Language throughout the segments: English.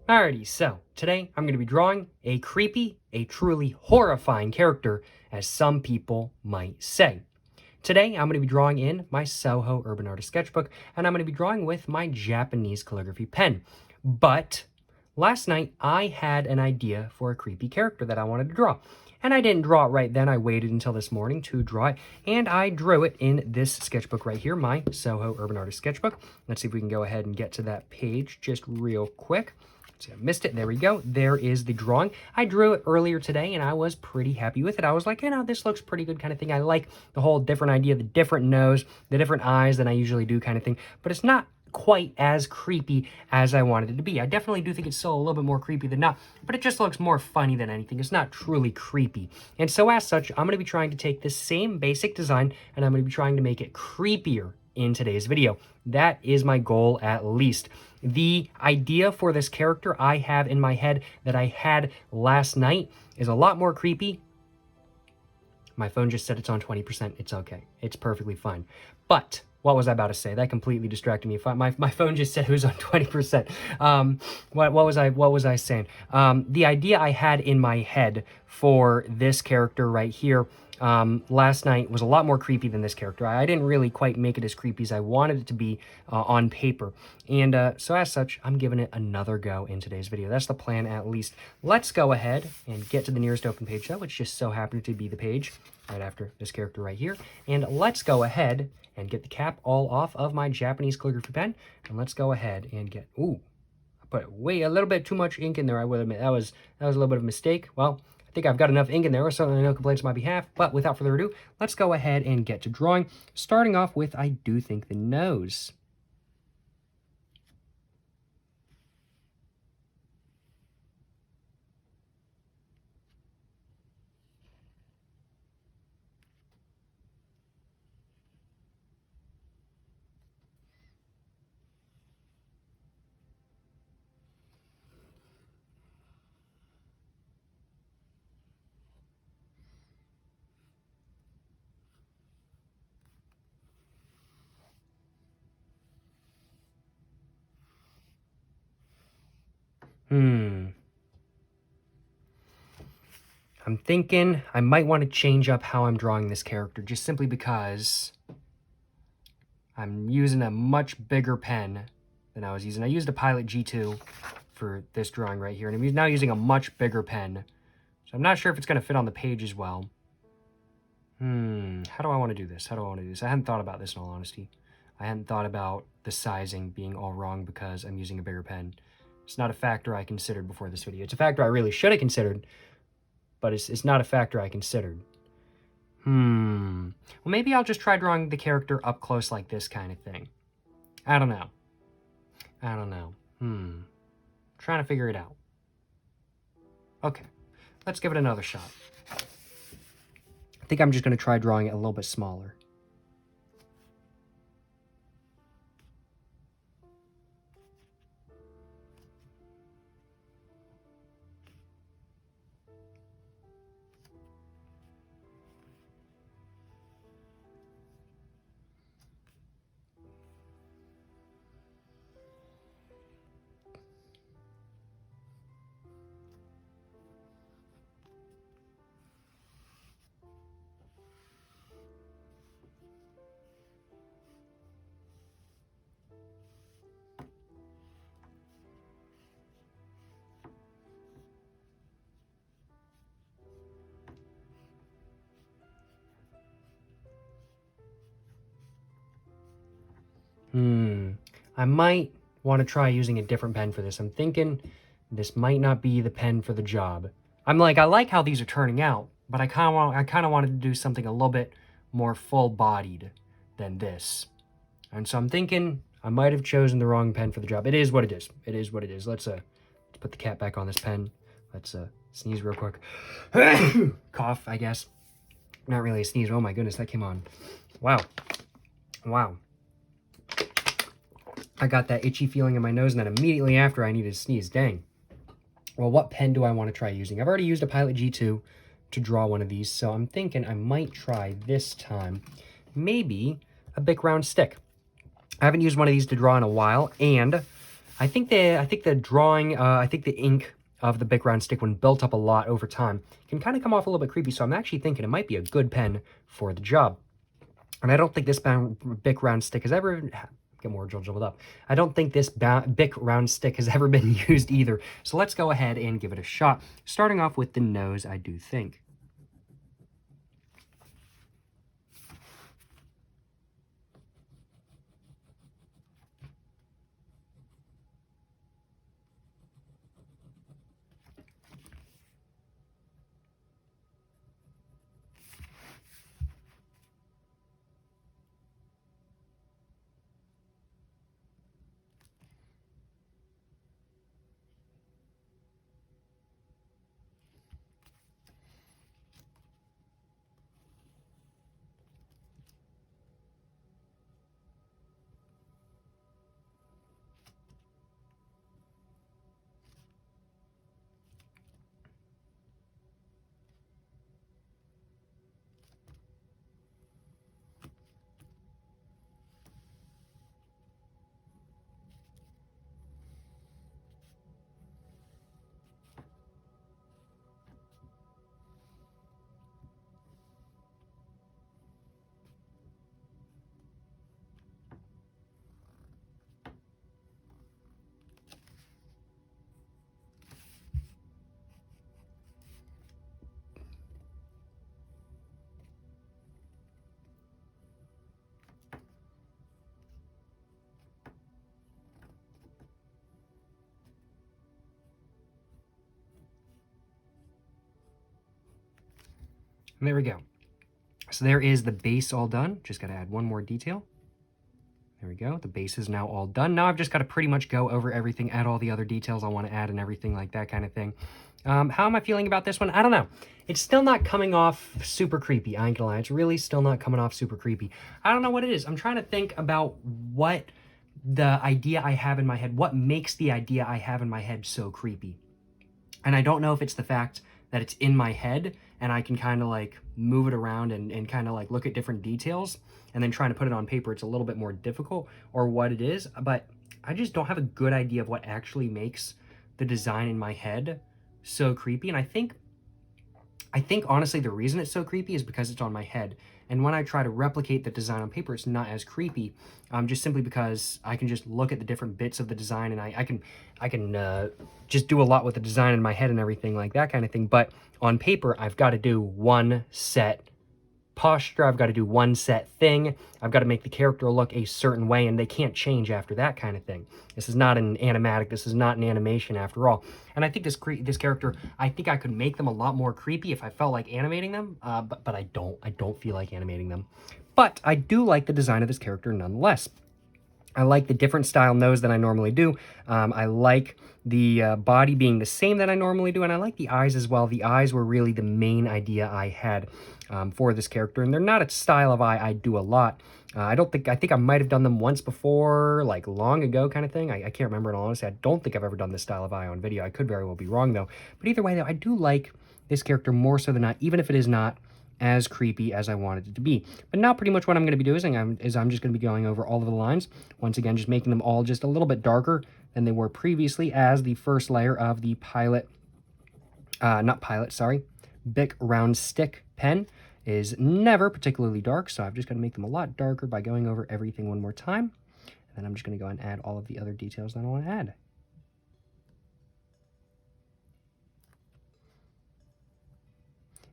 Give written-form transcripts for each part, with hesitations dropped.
Alrighty, so today I'm going to be drawing a creepy, a truly horrifying character, as some people might say. Today I'm going to be drawing in my Soho Urban Artist Sketchbook, and I'm going to be drawing with my Japanese calligraphy pen. But last night I had an idea for a creepy character that I wanted to draw. And I didn't draw it right then, I waited until this morning to draw it, and I drew it in this sketchbook right here, my Soho Urban Artist Sketchbook. Let's see if we can go ahead and get to that page just real quick. See, I missed it. There we go. There is the drawing. I drew it earlier today, and I was pretty happy with it. I was like, this looks pretty good kind of thing. I like the whole different idea, the different nose, the different eyes than I usually do kind of thing. But it's not quite as creepy as I wanted it to be. I definitely do think it's still a little bit more creepy than not, but it just looks more funny than anything. It's not truly creepy. And so as such, I'm going to be trying to take this same basic design, and I'm going to be trying to make it creepier in today's video. That is my goal, at least. The idea for this character I have in my head that I had last night is a lot more creepy. My phone just said it's on 20%. It's okay. It's perfectly fine. But what was I about to say? That completely distracted me. My phone just said it was on 20%. What was I saying? The idea I had in my head for this character right here last night was a lot more creepy than this character. I didn't really quite make it as creepy as I wanted it to be on paper. And so as such, I'm giving it another go in today's video. That's the plan, at least. Let's go ahead and get to the nearest open page, though, which just so happened to be the page right after this character right here. And let's go ahead and get the cap all off of my Japanese calligraphy pen. And let's go ahead and get, I put a little bit too much ink in there, I will admit. That was a little bit of a mistake. Well, I think I've got enough ink in there, so no complaints on my behalf. But without further ado, let's go ahead and get to drawing. Starting off with, I do think, the nose. I'm thinking I might want to change up how I'm drawing this character, just simply because I'm using a much bigger pen than I was using. I used a Pilot G2 for this drawing right here, and I'm now using a much bigger pen. So I'm not sure if it's going to fit on the page as well. How do I want to do this? I hadn't thought about this, in all honesty. I hadn't thought about the sizing being all wrong because I'm using a bigger pen. It's not a factor I considered before this video. It's a factor I really should have considered, but it's not a factor I considered. Well, maybe I'll just try drawing the character up close like this kind of thing. I don't know. Trying to figure it out. Okay, let's give it another shot. I think I'm just going to try drawing it a little bit smaller. I might want to try using a different pen for this. I'm thinking this might not be the pen for the job. I like how these are turning out, but I kind of wanted to do something a little bit more full-bodied than this. And so I'm thinking I might have chosen the wrong pen for the job. It is what it is. It is what it is. Let's put the cap back on this pen. Let's sneeze real quick. Cough, I guess. Not really a sneeze. Oh my goodness, that came on. Wow. I got that itchy feeling in my nose, and then immediately after I needed to sneeze. Dang. Well, what pen do I want to try using? I've already used a Pilot G2 to draw one of these, so I'm thinking I might try this time maybe a Bic round stick. I haven't used one of these to draw in a while, and I think the drawing, I think the ink of the Bic round stick, when built up a lot over time, can kind of come off a little bit creepy. So I'm actually thinking it might be a good pen for the job. And I don't think this Bic round stick has ever get more jumbled up. I don't think this Bic round stick has ever been used either. So let's go ahead and give it a shot. Starting off with the nose, I do think. And there we go. So there is the base all done. Just got to add one more detail. There we go. The base is now all done. Now I've just got to pretty much go over everything, add all the other details I want to add and everything like that kind of thing. How am I feeling about this one? I don't know. It's still not coming off super creepy. I ain't gonna lie. It's really still not coming off super creepy. I don't know what it is. I'm trying to think about what the idea I have in my head, what makes the idea I have in my head so creepy. And I don't know if it's the fact that it's in my head and I can kind of like move it around and kind of like look at different details, and then trying to put it on paper, it's a little bit more difficult, or what it is. But I just don't have a good idea of what actually makes the design in my head so creepy. And I think honestly the reason it's so creepy is because it's on my head. And when I try to replicate the design on paper, it's not as creepy, just simply because I can just look at the different bits of the design, and I can just do a lot with the design in my head and everything like that kind of thing. But on paper, I've got to do one set posture, I've got to do one set thing, I've got to make the character look a certain way, and they can't change after that kind of thing. This is not an animatic, this is not an animation after all. And I think this character, I think I could make them a lot more creepy if I felt like animating them, but I don't feel like animating them. But I do like the design of this character nonetheless. I like the different style nose than I normally do. I like the body being the same that I normally do, and I like the eyes as well. The eyes were really the main idea I had for this character, and they're not a style of eye I do a lot. I think I might have done them once before, like long ago kind of thing. I can't remember in all honesty. I don't think I've ever done this style of eye on video. I could very well be wrong though. But either way though, I do like this character more so than not, even if it is not as creepy as I wanted it to be. But now pretty much what I'm going to be doing is I'm just going to be going over all of the lines. Once again, just making them all just a little bit darker than they were previously, as the first layer of the Bic round stick pen is never particularly dark. So I've just got to make them a lot darker by going over everything one more time. And then I'm just going to go and add all of the other details that I want to add.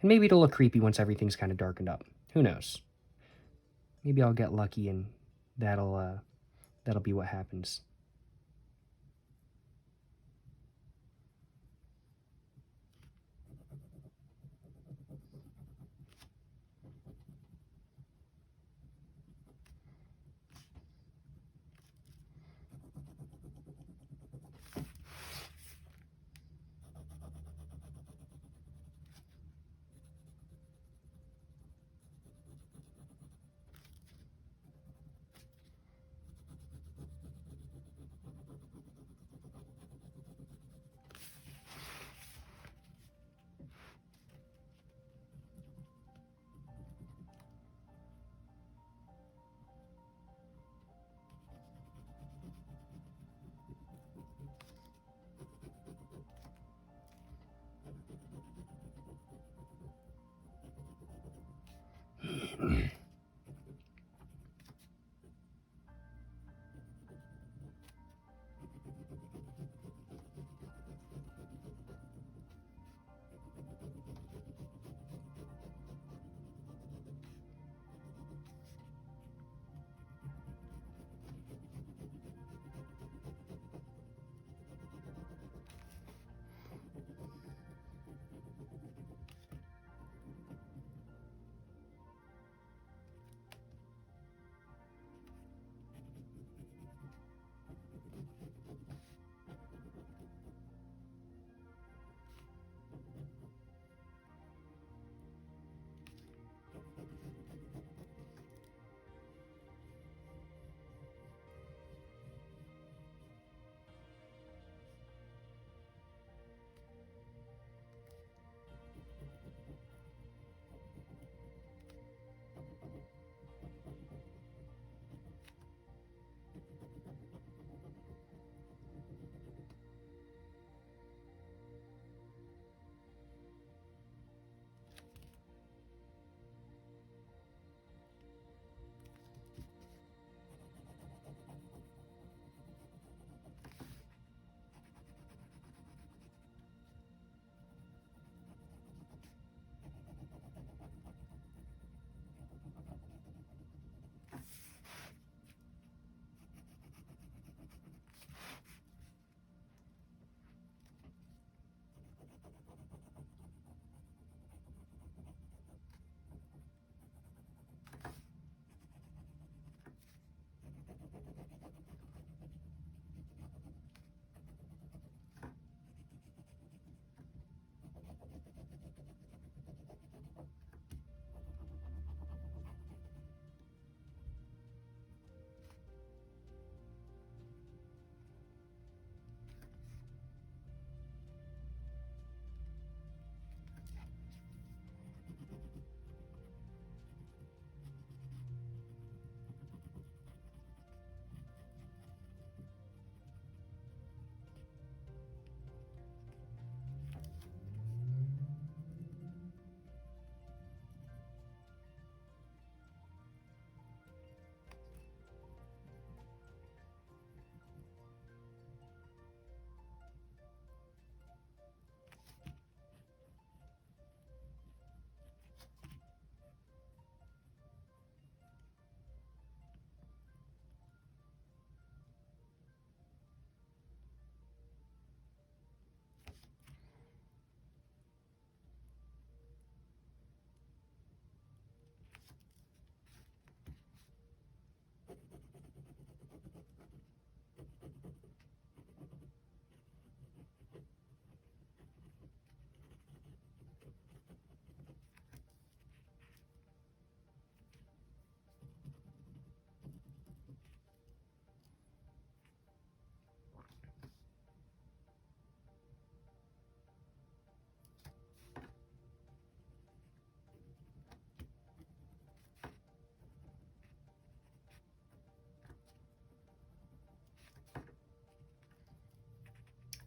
And maybe it'll look creepy once everything's kind of darkened up. Who knows? Maybe I'll get lucky and that'll be what happens.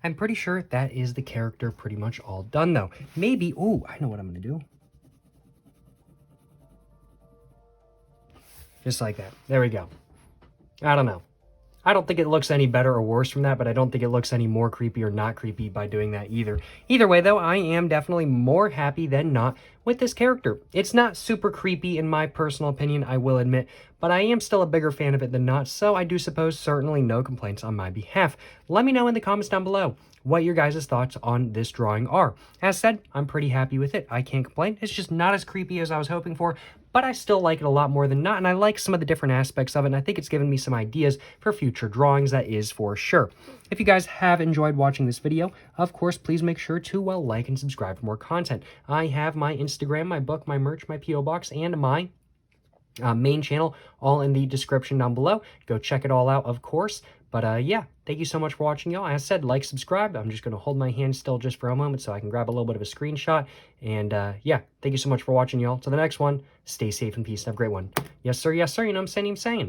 I'm pretty sure that is the character pretty much all done, though. Maybe, ooh, I know what I'm going to do. Just like that. There we go. I don't know. I don't think it looks any better or worse from that, but I don't think it looks any more creepy or not creepy by doing that either. Either way, though, I am definitely more happy than not with this character. It's not super creepy in my personal opinion, I will admit, but I am still a bigger fan of it than not, so I do suppose certainly no complaints on my behalf. Let me know in the comments down below what your guys' thoughts on this drawing are. As said, I'm pretty happy with it. I can't complain. It's just not as creepy as I was hoping for, but I still like it a lot more than not, and I like some of the different aspects of it, and I think it's given me some ideas for future drawings, that is for sure. If you guys have enjoyed watching this video, of course, please make sure to like and subscribe for more content. I have my Instagram, my book, my merch, my P.O. Box, and my main channel all in the description down below. Go check it all out, of course. But yeah, thank you so much for watching, y'all. As I said, like, subscribe. I'm just going to hold my hand still just for a moment so I can grab a little bit of a screenshot. And yeah, thank you so much for watching, y'all. Till the next one, stay safe and peace. Have a great one. Yes, sir. Yes, sir. You know what I'm saying?